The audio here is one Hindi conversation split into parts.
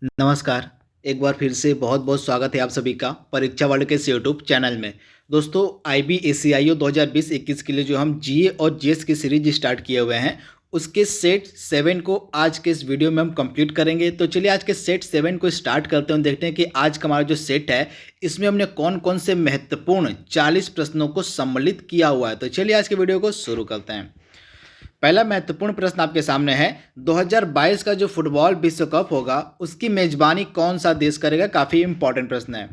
नमस्कार। एक बार फिर से बहुत बहुत स्वागत है आप सभी का परीक्षा वर्ल्ड के इस यूट्यूब चैनल में। दोस्तों, IBACIO 2020-21 के लिए जो हम जीए और जीएस की सीरीज स्टार्ट किए हुए हैं, उसके सेट 7 को आज के इस वीडियो में हम कंप्लीट करेंगे। तो चलिए आज के सेट 7 को स्टार्ट करते हैं, देखते हैं कि आज का हमारा जो सेट है इसमें हमने कौन कौन से महत्वपूर्ण 40 प्रश्नों को सम्मिलित किया हुआ है। तो चलिए आज के वीडियो को शुरू करते हैं। पहला महत्वपूर्ण प्रश्न आपके सामने है, 2022 का जो फुटबॉल विश्व कप होगा उसकी मेजबानी कौन सा देश करेगा। काफी इंपॉर्टेंट प्रश्न है।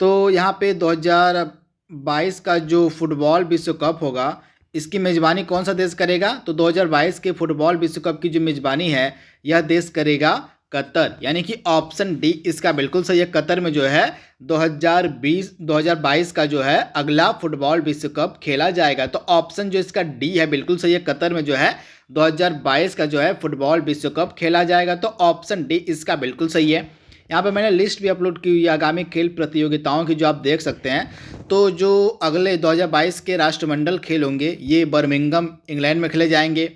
तो यहाँ पे 2022 का जो फुटबॉल विश्व कप होगा इसकी मेजबानी कौन सा देश करेगा। तो 2022 के फुटबॉल विश्व कप की जो मेजबानी है यह देश करेगा कतर, यानी कि ऑप्शन डी इसका बिल्कुल सही है। कतर में जो है 2022 का जो है अगला फुटबॉल विश्व कप खेला जाएगा। तो ऑप्शन जो इसका डी है बिल्कुल सही है। कतर में जो है 2022 का जो है फुटबॉल विश्व कप खेला जाएगा। तो ऑप्शन डी इसका बिल्कुल सही है। यहाँ पे मैंने लिस्ट भी अपलोड की हुई है आगामी खेल प्रतियोगिताओं की, जो आप देख सकते हैं। तो जो अगले 2022 के राष्ट्रमंडल खेल होंगे ये बर्मिंघम इंग्लैंड में खेले जाएंगे।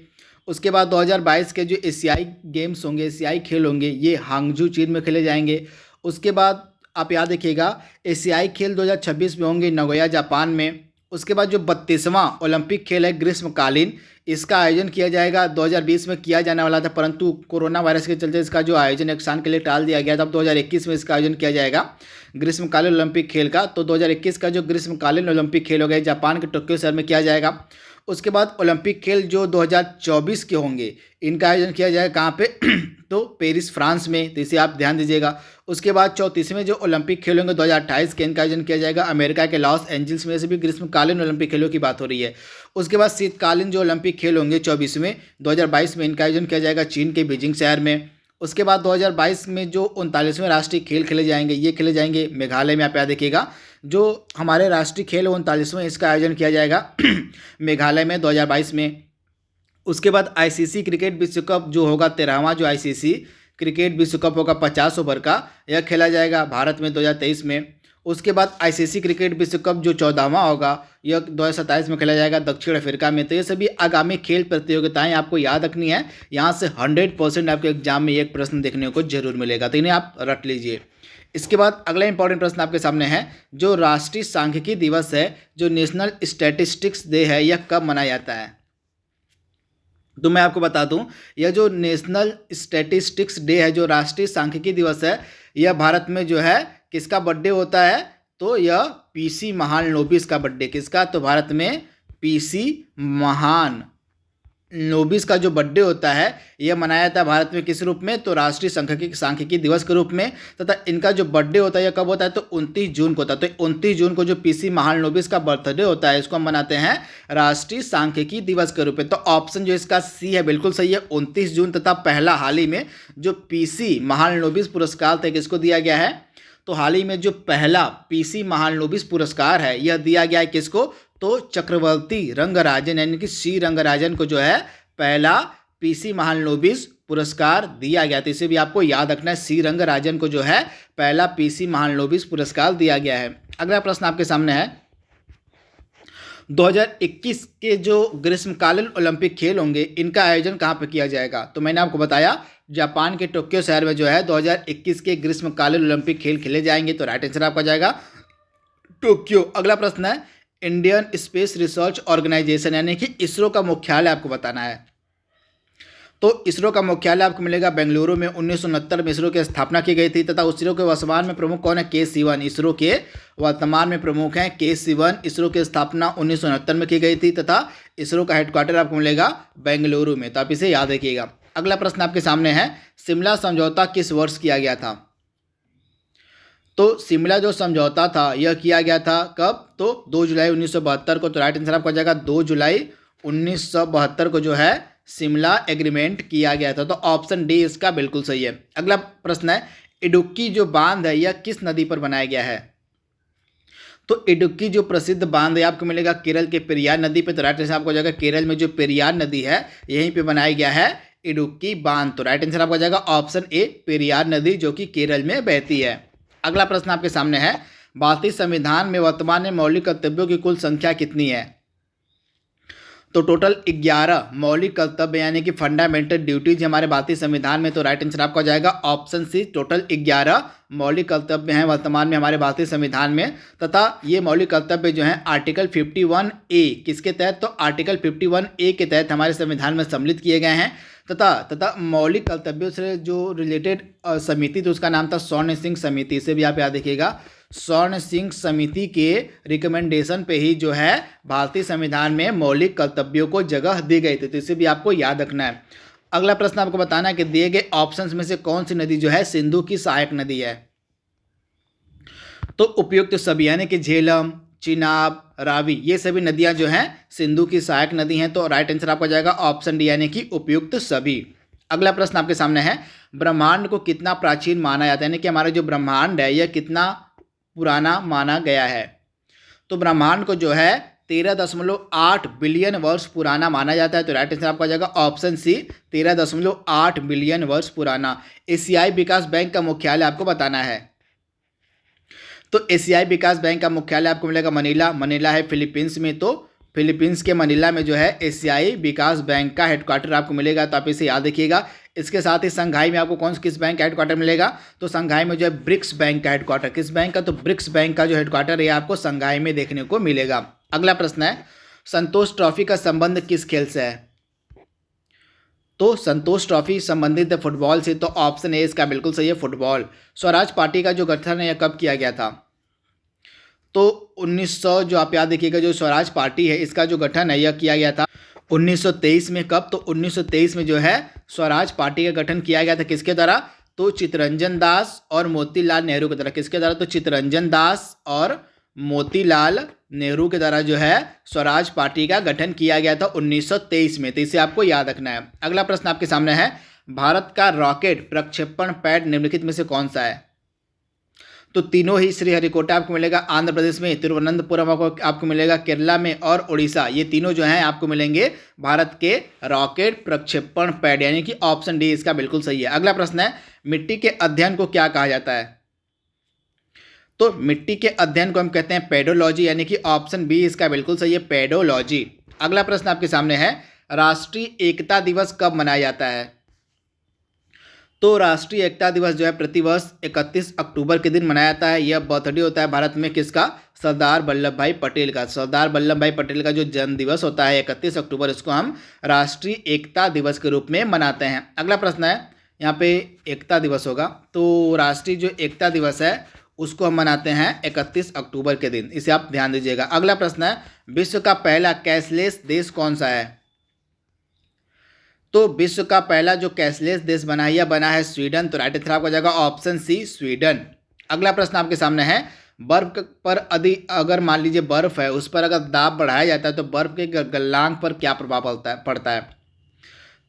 उसके बाद 2022 के जो एशियाई गेम्स होंगे, एशियाई खेल होंगे, ये हांगझू चीन में खेले जाएंगे। उसके बाद आप याद रखिएगा एशियाई खेल 2026 में होंगे नगोया जापान में। उसके बाद जो 32वां ओलंपिक खेल है ग्रीष्मकालीन, इसका आयोजन किया जाएगा। 2020 में किया जाने वाला था, परंतु कोरोना वायरस के चलते इसका जो आयोजन एक साल के लिए टाल दिया गया था। अब 2021 में इसका आयोजन किया जाएगा ग्रीष्मकालीन ओलंपिक खेल का। तो 2021 का जो ग्रीष्मकालीन ओलंपिक खेल हो गए जापान के टोक्यो शहर में किया जाएगा। उसके बाद ओलंपिक खेल जो 2024 के होंगे इनका आयोजन किया जाएगा कहाँ पे तो पेरिस फ्रांस में। तो इसे आप ध्यान दीजिएगा। उसके बाद 34वें जो ओलंपिक खेल होंगे 2028 के, इनका आयोजन किया जाएगा अमेरिका के लॉस एंजल्स में। से भी ग्रीष्मकालीन ओलंपिक खेलों की बात हो रही है। उसके बाद शीतकालीन जो ओलंपिक खेल होंगे 24वें 2022 में, इनका आयोजन किया जाएगा चीन के बीजिंग शहर में। उसके बाद 2022 में जो 39वें राष्ट्रीय खेल खेले जाएंगे ये खेले जाएंगे मेघालय में। आप याद देखिएगा जो हमारे राष्ट्रीय खेल 39वें, इसका आयोजन किया जाएगा मेघालय में 2022 में। उसके बाद ICC क्रिकेट विश्व कप जो होगा 13वां जो ICC क्रिकेट विश्व कप होगा 50 ओवर का, यह खेला जाएगा भारत में 2023 में। उसके बाद ICC क्रिकेट विश्व कप जो 14वां होगा यह 2027 में खेला जाएगा दक्षिण अफ्रीका में। तो ये सभी आगामी खेल प्रतियोगिताएं आपको याद रखनी है। यहाँ से 100% आपके एग्जाम में एक प्रश्न देखने को जरूर मिलेगा, तो इन्हें आप रट लीजिए। इसके बाद अगला इंपॉर्टेंट प्रश्न आपके सामने है, जो राष्ट्रीय सांख्यिकी दिवस है, जो नेशनल स्टैटिस्टिक्स डे है, यह कब मनाया जाता है। तो मैं आपको बता दूं, यह जो नेशनल स्टैटिस्टिक्स डे है, जो राष्ट्रीय सांख्यिकी दिवस है, यह भारत में जो है किसका बर्थडे होता है। तो यह PC महालनोबिस का बर्थडे। किसका, तो भारत में PC महालनोबिस का जो बर्थडे होता है यह मनाया जाता है भारत में किस रूप में, तो राष्ट्रीय सांख्यिकी दिवस के रूप में। तथा इनका जो बर्थडे होता है यह कब होता है, तो 29 जून को होता है। तो 29 जून को जो PC महालनोबिस का बर्थडे होता है इसको हम मनाते हैं राष्ट्रीय सांख्यिकी दिवस के रूप में। तो ऑप्शन जो इसका सी है बिल्कुल सही है, 29 जून। तथा पहला हाल ही में जो PC महालनोबिस पुरस्कार थे किसको दिया गया है, तो हाल ही में जो पहला PC महालनोबिस पुरस्कार है यह दिया गया है किसको, तो चक्रवर्ती रंगराजन, यानी कि C रंगराजन को जो है पहला PC महालनोबिस पुरस्कार दिया गया। तो इसे भी आपको याद रखना है, C रंगराजन को जो है पहला PC महालनोबिस पुरस्कार दिया गया है। अगला प्रश्न आपके सामने है, 2021 के जो ग्रीष्मकालीन ओलंपिक खेल होंगे इनका आयोजन कहाँ पर किया जाएगा। तो मैंने आपको बताया जापान के टोक्यो शहर में जो है 2021 के ग्रीष्मकालीन ओलंपिक खेल खेले जाएंगे। तो राइट आंसर आपका जाएगा टोक्यो। अगला प्रश्न है, इंडियन स्पेस रिसर्च ऑर्गेनाइजेशन यानी कि इसरो का मुख्यालय आपको बताना है। तो इसरो का मुख्यालय आपको मिलेगा बेंगलुरु में। 1969 में इसरो की स्थापना की गई थी। तथा इसरो के वर्तमान में प्रमुख कौन है, के सिवन। इसरो के वर्तमान में प्रमुख हैं के सिवन। इसरो की स्थापना 1969 में की गई थी तथा इसरो का हेडक्वार्टर आपको मिलेगा बेंगलुरु में। तो आप इसे याद रखिएगा। अगला प्रश्न आपके सामने है, शिमला समझौता किस वर्ष किया गया था। तो शिमला जो समझौता था यह किया गया था कब, तो 2 जुलाई 1972 को। तो राइट आंसर आपका जाएगा 2 जुलाई 1972 को जो है शिमला एग्रीमेंट किया गया था। तो ऑप्शन डी इसका बिल्कुल सही है। अगला प्रश्न है, इडुक्की जो बांध है यह किस नदी पर बनाया गया है। तो इडुक्की जो प्रसिद्ध बांध है आपको मिलेगा केरल के पेरियार नदी पे। तो राइट आंसर आपको जाएगा केरल में जो पेरियार नदी है यहीं पे बनाया गया है इडुक्की बांध। तो राइट आंसर आपका जाएगा ऑप्शन ए, पेरियार नदी जो कि केरल में बहती है। अगला प्रश्न आपके सामने है, भारतीय संविधान में वर्तमान में मौलिक कर्तव्यों की कुल संख्या कितनी है। तो टोटल 11 मौलिक कर्तव्य यानी कि फंडामेंटल ड्यूटीज हमारे भारतीय संविधान में। तो राइट आंसर आपका हो जाएगा ऑप्शन सी, टोटल 11 मौलिक कर्तव्य हैं वर्तमान में हमारे भारतीय संविधान में। तथा ये मौलिक कर्तव्य जो हैं आर्टिकल 51A किसके तहत, तो आर्टिकल 51A के तहत हमारे संविधान में सम्मिलित किए गए हैं। तथा मौलिक कर्तव्यों से जो रिलेटेड समिति, तो उसका नाम था स्वर्ण सिंह समिति। इसे भी आप याद रखिएगा, स्वर्ण सिंह समिति के रिकमेंडेशन पे ही जो है भारतीय संविधान में मौलिक कर्तव्यों को जगह दी गई थी। तो इसे भी आपको याद रखना है। अगला प्रश्न आपको बताना है कि दिए गए ऑप्शंस में से कौन सी नदी जो है सिंधु की सहायक नदी है। तो उपयुक्त सभी यानी कि झेलम, चिनाब, रावी, ये सभी नदियां जो हैं सिंधु की सहायक नदी हैं। तो राइट आंसर आपको जाएगा ऑप्शन डी यानी कि उपयुक्त सभी। अगला प्रश्न आपके सामने है, ब्रह्मांड को कितना प्राचीन माना जाता है, यानी कि हमारा जो ब्रह्मांड है यह कितना पुराना माना गया है। तो ब्रह्मांड को जो है 13.8 बिलियन वर्ष पुराना माना जाता है। तो राइट आंसर आपका जाएगा ऑप्शन सी, 13.8 बिलियन वर्ष पुराना। एशियाई विकास बैंक का मुख्यालय आपको बताना है। तो एशियाई विकास बैंक का मुख्यालय आपको मिलेगा मनीला है फिलीपींस में। तो फिलीपींस के मनीला में जो है एशियाई विकास बैंक का हेडक्वार्टर आपको मिलेगा। तो आप इसे याद रखिएगा। इसके साथ ही संघाई में आपको किस बैंक का हेडक्वार्टर मिलेगा, तो संघाई में जो है ब्रिक्स बैंक का हेडक्वार्टर। किस बैंक का, तो ब्रिक्स बैंक का जो हेडक्वार्टर है आपको संघाई में देखने को मिलेगा। अगला प्रश्न है, संतोष ट्रॉफी का संबंध किस खेल से है। तो संतोष ट्रॉफी संबंधित है फुटबॉल से। तो ऑप्शन ए इसका बिल्कुल सही है, फुटबॉल। स्वराज पार्टी का जो गठन है यह कब किया गया था। तो 1900 जो आप याद रखिएगा, जो स्वराज पार्टी है इसका जो गठन है यह किया गया था 1923 में। कब, तो 1923 में जो है स्वराज पार्टी का गठन किया गया था। किसके द्वारा, तो चित्तरंजन दास और मोतीलाल नेहरू के द्वारा। किसके द्वारा, तो चित्तरंजन दास और मोतीलाल नेहरू के द्वारा जो है स्वराज पार्टी का गठन किया गया था 1923 में। तो इसे आपको याद रखना है। अगला प्रश्न आपके सामने है, भारत का रॉकेट प्रक्षेपण पैड निम्नलिखित में से कौन सा है। तो तीनों ही श्रीहरिकोटा आपको मिलेगा आंध्र प्रदेश में, तिरुवनंतपुरम आपको मिलेगा केरला में, और उड़ीसा। ये तीनों जो हैं आपको मिलेंगे भारत के रॉकेट प्रक्षेपण पैड, यानी कि ऑप्शन डी इसका बिल्कुल सही है। अगला प्रश्न है, मिट्टी के अध्ययन को क्या कहा जाता है। तो मिट्टी के अध्ययन को हम कहते हैं पेडोलॉजी, यानी कि ऑप्शन बी इसका बिल्कुल सही है, पेडोलॉजी। अगला प्रश्न आपके सामने है, राष्ट्रीय एकता दिवस कब मनाया जाता है। तो राष्ट्रीय एकता दिवस जो है प्रतिवर्ष 31 अक्टूबर के दिन मनाया जाता है। यह बर्थडे होता है भारत में किसका, सरदार वल्लभ भाई पटेल का। सरदार वल्लभ भाई पटेल का जो जन्म दिवस होता है 31 अक्टूबर, इसको हम राष्ट्रीय एकता दिवस के रूप में मनाते हैं। अगला प्रश्न है, यहाँ पे एकता दिवस होगा, तो राष्ट्रीय जो एकता दिवस है उसको हम मनाते हैं 31 अक्टूबर के दिन। इसे आप ध्यान दीजिएगा। अगला प्रश्न है, विश्व का पहला कैशलेस देश कौन सा है। तो विश्व का पहला जो कैशलेस देश बना है यह बना है स्वीडन। तो राइट आंसर आपका जाएगा ऑप्शन सी, स्वीडन। अगला प्रश्न आपके सामने है, बर्फ पर अगर मान लीजिए बर्फ है उस पर अगर दाब बढ़ाया जाता है तो बर्फ के गलनांक पर क्या प्रभाव पड़ता है।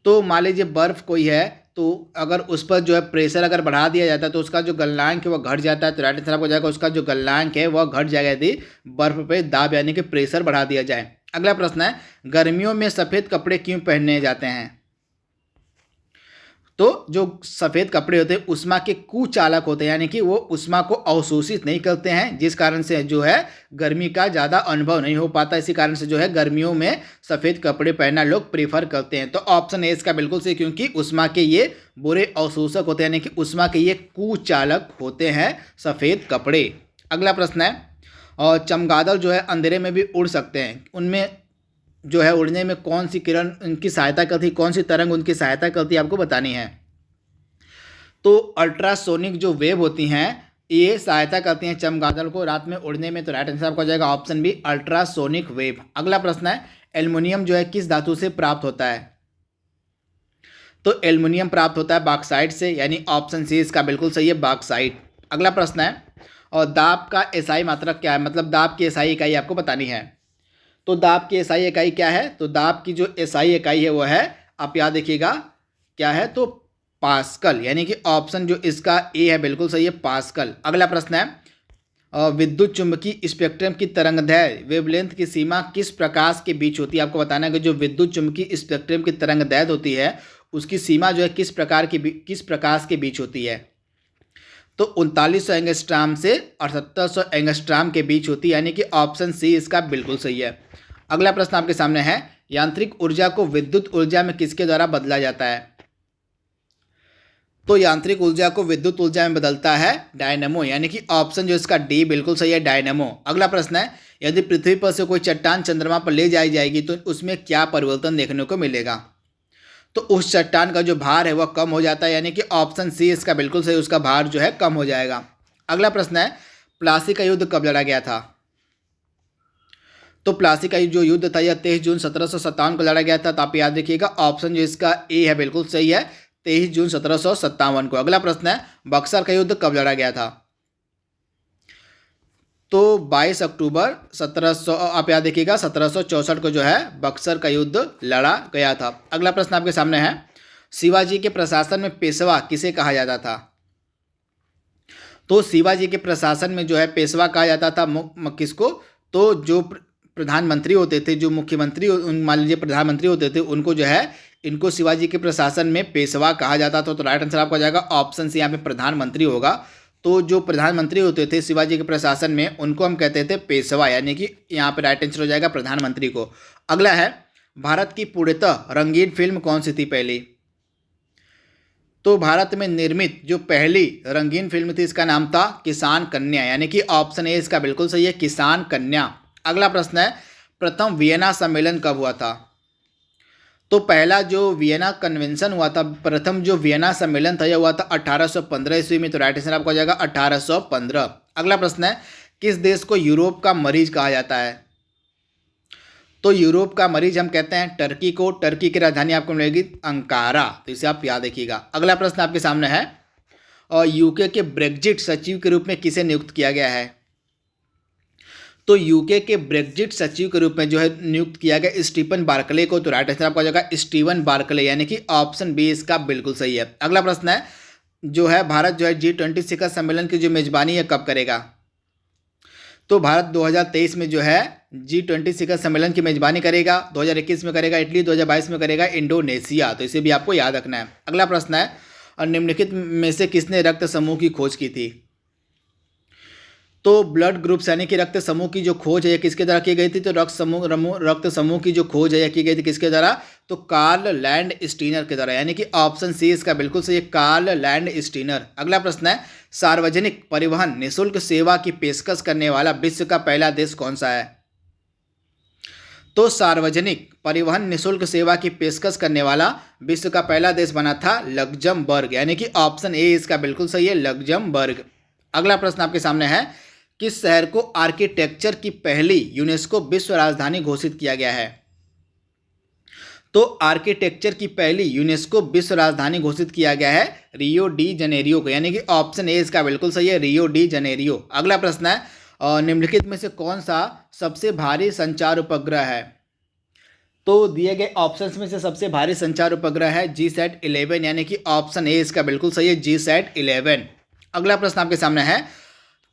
तो मान लीजिए बर्फ कोई है, तो अगर उस पर जो है प्रेशर अगर बढ़ा दिया जाता है तो उसका जो गलनांक है वह घट जाता है। तो राइट आंसर आपको जाएगा उसका जो गलनांक है वह घट जाएगा यदि बर्फ पे दाब यानी कि प्रेशर बढ़ा दिया जाए। अगला प्रश्न है, गर्मियों में सफ़ेद कपड़े क्यों पहने जाते हैं। तो जो सफ़ेद कपड़े होते हैं उष्मा के कुचालक होते हैं, यानी कि वो उष्मा को अवशोषित नहीं करते हैं, जिस कारण से जो है गर्मी का ज़्यादा अनुभव नहीं हो पाता। इसी कारण से जो है गर्मियों में सफ़ेद कपड़े पहनना लोग प्रेफर करते हैं। तो ऑप्शन ए इसका बिल्कुल सही, क्योंकि उष्मा के ये बुरे अवशोषक होते हैं, यानी कि उष्मा के ये कुचालक होते हैं सफ़ेद कपड़े। अगला प्रश्न है, और चमगादड़ जो है अंधेरे में भी उड़ सकते हैं, उनमें जो है उड़ने में कौन सी किरण उनकी सहायता करती है, कौन सी तरंग उनकी सहायता करती है, आपको बतानी है। तो अल्ट्रासोनिक जो वेव होती हैं ये सहायता करती हैं चमगादड़ को रात में उड़ने में। तो राइट आंसर आपका हो जाएगा ऑप्शन बी, अल्ट्रासोनिक वेव। अगला प्रश्न है, एल्युमिनियम जो है किस धातु से प्राप्त होता है। तो एल्युमिनियम प्राप्त होता है बॉक्साइट से, यानी ऑप्शन सी इसका बिल्कुल सही है, बॉक्साइट। अगला प्रश्न है, और दाब का एसआई मात्रक क्या है, मतलब दाब की एसआई इकाई आपको बतानी है। तो दाब की एसआई इकाई क्या है, तो दाब की जो एसआई इकाई है वो है, आप याद रखिएगा क्या है, तो पास्कल, यानी कि ऑप्शन जो इसका ए है बिल्कुल सही है, पास्कल। अगला प्रश्न है, विद्युत चुंबकीय स्पेक्ट्रम की तरंगदैर्घ्य वेवलेंथ की सीमा किस प्रकाश के बीच होती है। आपको बताना है कि जो विद्युत चुंबकीय स्पेक्ट्रम की तरंगदैर्घ्य होती है उसकी सीमा जो है किस प्रकाश के बीच होती है। तो 3900 एंगस्ट्राम से 7800 एंगस्ट्राम के बीच होती है, यानी कि ऑप्शन सी इसका बिल्कुल सही है। अगला प्रश्न आपके सामने है, यांत्रिक ऊर्जा को विद्युत ऊर्जा में किसके द्वारा बदला जाता है? तो यांत्रिक ऊर्जा को विद्युत ऊर्जा में बदलता है डायनेमो, यानी कि ऑप्शन जो इसका डी बिल्कुल सही है, डायनेमो। अगला प्रश्न है, यदि पृथ्वी पर से कोई चट्टान चंद्रमा पर ले जाई जाएगी तो उसमें क्या परिवर्तन देखने को मिलेगा? तो उस चट्टान का जो भार है वह कम हो जाता है, यानी कि ऑप्शन सी इसका बिल्कुल सही, उसका भार जो है कम हो जाएगा। अगला प्रश्न है, प्लासी का युद्ध कब लड़ा गया था? तो प्लासी का जो युद्ध था यह 23 जून 1757 को लड़ा गया था। तो आप याद रखिएगा, ऑप्शन जो इसका ए है बिल्कुल सही है, 23 जून 1757 को। अगला प्रश्न है, बक्सर का युद्ध कब लड़ा गया था? तो 22 अक्टूबर 1700, आप याद रखिएगा 1764 को जो है बक्सर का युद्ध लड़ा गया था। अगला प्रश्न आपके सामने है, शिवाजी के प्रशासन में पेशवा किसे कहा जाता था? तो शिवाजी के प्रशासन में जो है पेशवा कहा जाता था किसको? तो जो प्रधानमंत्री होते थे, जो मुख्यमंत्री मान लीजिए प्रधानमंत्री होते थे, उनको जो है इनको शिवाजी के प्रशासन में पेशवा कहा जाता था। तो राइट आंसर आपका हो जाएगा ऑप्शन सी, यहाँ पे प्रधानमंत्री होगा। तो जो प्रधानमंत्री होते थे शिवाजी के प्रशासन में उनको हम कहते थे पेशवा, यानी कि यहाँ पे राइट आंसर हो जाएगा प्रधानमंत्री को। अगला है, भारत की पूर्णतः रंगीन फिल्म कौन सी थी पहली? तो भारत में निर्मित जो पहली रंगीन फिल्म थी इसका नाम था किसान कन्या, यानी कि ऑप्शन ए इसका बिल्कुल सही है, किसान कन्या। अगला प्रश्न है, प्रथम वियना सम्मेलन कब हुआ था? तो पहला जो वियना कन्वेंशन हुआ था, प्रथम जो वियना सम्मेलन था यह हुआ था 1815 ईस्वी में। तो राइट आंसर आपका हो जाएगा 1815। अगला प्रश्न है, किस देश को यूरोप का मरीज कहा जाता है? तो यूरोप का मरीज हम कहते हैं टर्की को। टर्की की राजधानी आपको मिलेगी अंकारा, तो इसे आप याद रखिएगा। अगला प्रश्न आपके सामने है, और यूके के ब्रेग्जिट सचिव के रूप में किसे नियुक्त किया गया है? तो यूके के ब्रेग्जिट सचिव के रूप में जो है नियुक्त किया गया स्टीफन बार्कले को। तो राइट आंसर आपका हो जाएगा स्टीवन बार्कले, यानी कि ऑप्शन बी इसका बिल्कुल सही है। अगला प्रश्न है, जो है भारत जो है G20 शिखर सम्मेलन की जो मेजबानी है कब करेगा? तो भारत 2023 में जो है G20 शिखर सम्मेलन की मेजबानी करेगा। 2021 में करेगा इटली, 2022 में करेगा इंडोनेशिया। तो इसे भी आपको याद रखना है। अगला प्रश्न है, और निम्नलिखित में से किसने रक्त समूह की खोज की थी? तो ब्लड ग्रुप्स यानी कि रक्त समूह की जो खोज है यह किसके द्वारा की गई थी? तो रक्त समूह की जो खोज है यह की गई थी किसके द्वारा? तो कार्ल लैंड स्टीनर के द्वारा, यानी कि ऑप्शन सी इसका बिल्कुल सही है, कार्ल लैंड स्टीनर। अगला प्रश्न है, सार्वजनिक परिवहन निःशुल्क सेवा की पेशकश करने वाला विश्व का पहला देश कौन सा है? तो सार्वजनिक परिवहन निःशुल्क सेवा की पेशकश करने वाला विश्व का पहला देश बना था लग्जमबर्ग, यानी कि ऑप्शन ए इसका बिल्कुल सही है, लग्जमबर्ग। अगला प्रश्न आपके सामने है, किस शहर को आर्किटेक्चर की पहली यूनेस्को विश्व राजधानी घोषित किया गया है? तो आर्किटेक्चर की पहली यूनेस्को विश्व राजधानी घोषित किया गया है रियो डी जनेरियो को, यानी कि ऑप्शन ए इसका बिल्कुल सही है, रियो डी जनेरियो। अगला प्रश्न है, निम्नलिखित में से कौन सा सबसे भारी संचार उपग्रह है? तो दिए गए ऑप्शंस में से सबसे भारी संचार उपग्रह है GSAT 11, यानी कि ऑप्शन ए इसका बिल्कुल सही है, GSAT 11। अगला प्रश्न आपके सामने है,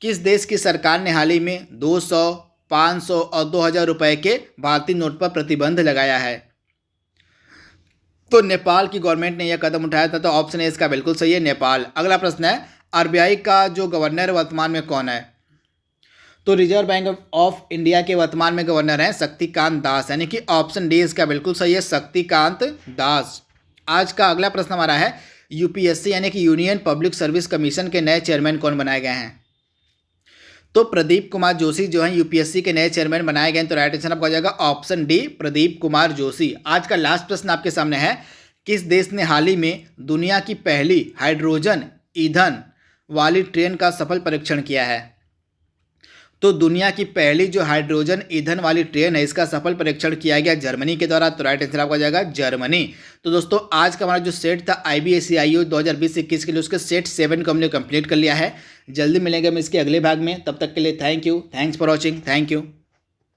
किस देश की सरकार ने हाल ही में 200, 500 और 2000 रुपए के भारतीय नोट पर प्रतिबंध लगाया है? तो नेपाल की गवर्नमेंट ने यह कदम उठाया था। तो ऑप्शन ए इसका बिल्कुल सही है, नेपाल। अगला प्रश्न है, RBI का जो गवर्नर वर्तमान में कौन है? तो रिजर्व बैंक ऑफ इंडिया के वर्तमान में गवर्नर हैं शक्तिकांत दास, यानी कि ऑप्शन डी इसका बिल्कुल सही है, शक्तिकांत दास। आज का अगला प्रश्न हमारा है, UPSC यानी कि यूनियन पब्लिक सर्विस कमीशन के नए चेयरमैन कौन बनाए गए हैं? तो प्रदीप कुमार जोशी जो है UPSC के नए चेयरमैन बनाए गए हैं। तो राइट आंसर आपका हो जाएगा ऑप्शन डी, प्रदीप कुमार जोशी। आज का लास्ट प्रश्न आपके सामने है, किस देश ने हाल ही में दुनिया की पहली हाइड्रोजन ईंधन वाली ट्रेन का सफल परीक्षण किया है? तो दुनिया की पहली जो हाइड्रोजन ईंधन वाली ट्रेन है इसका सफल परीक्षण किया गया जर्मनी के द्वारा। तो राइट आंसर आपका हो जाएगा जर्मनी। तो दोस्तों आज का हमारा जो सेट था IBSC-IO 2020-21 के लिए, उसके सेट 7 को हमने कंप्लीट कर लिया है। जल्दी मिलेंगे हम इसके अगले भाग में, तब तक के लिए thank you, thanks for watching, thank you.